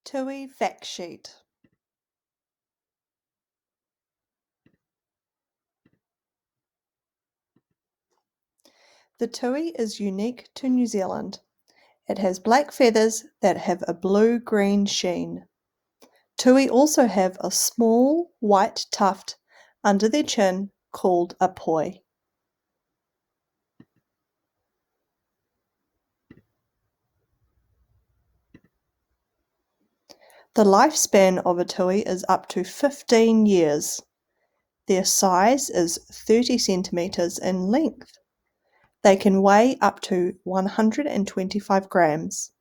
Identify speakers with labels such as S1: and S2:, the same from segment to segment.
S1: Tui fact sheet. The tui is unique to New Zealand. It has black feathers that have a blue-green sheen. Tui also have a small white tuft under their chin called a poi. The lifespan of a tui is up to 15 years. Their size is 30 centimeters in length. They can weigh up to 125 grams.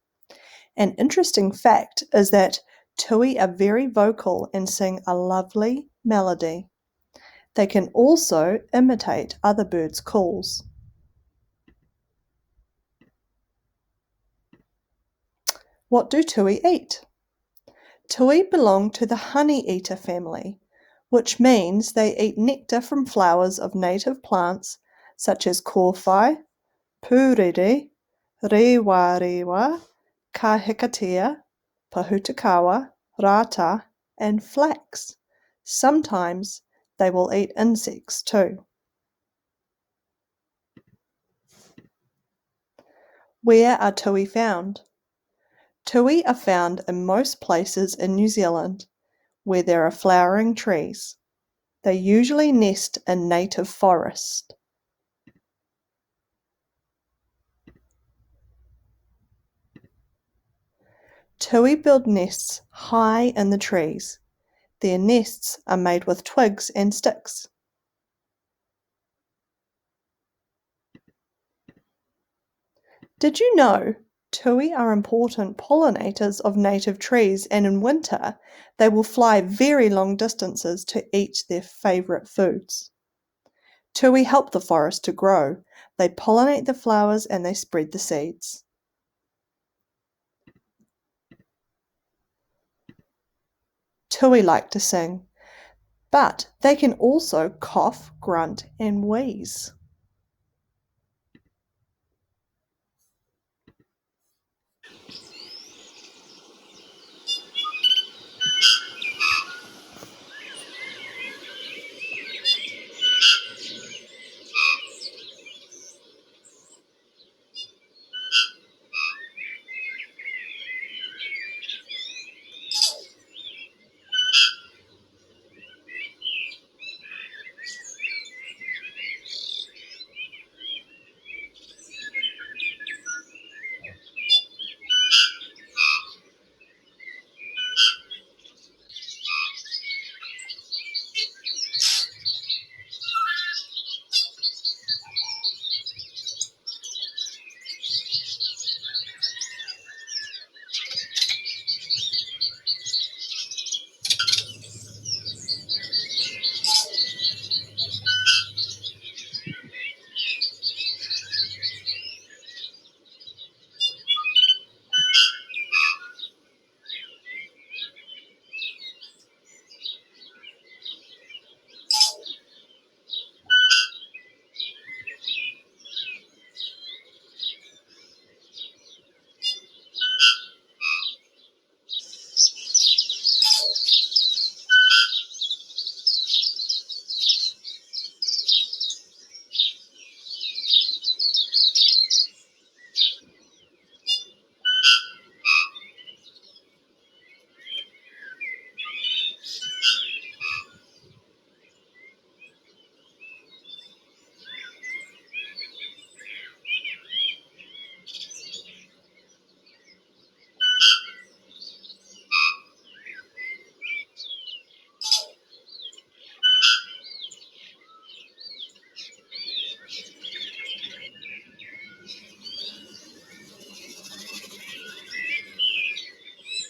S1: An interesting fact is that tui are very vocal and sing a lovely melody. They can also imitate other birds' calls. What do tui eat? Tui belong to the honey-eater family, which means they eat nectar from flowers of native plants such as kōwhai, pūrere, rewa, kahikatea, pahutakawa, rata, and flax. Sometimes they will eat insects too. Where are tui found? Tui are found in most places in New Zealand where there are flowering trees. They usually nest in native forest. Tui build nests high in the trees. Their nests are made with twigs and sticks. Did you know tui are important pollinators of native trees, and in winter they will fly very long distances to eat their favourite foods? Tui help the forest to grow. They pollinate the flowers and they spread the seeds. Tui like to sing, but they can also cough, grunt and wheeze.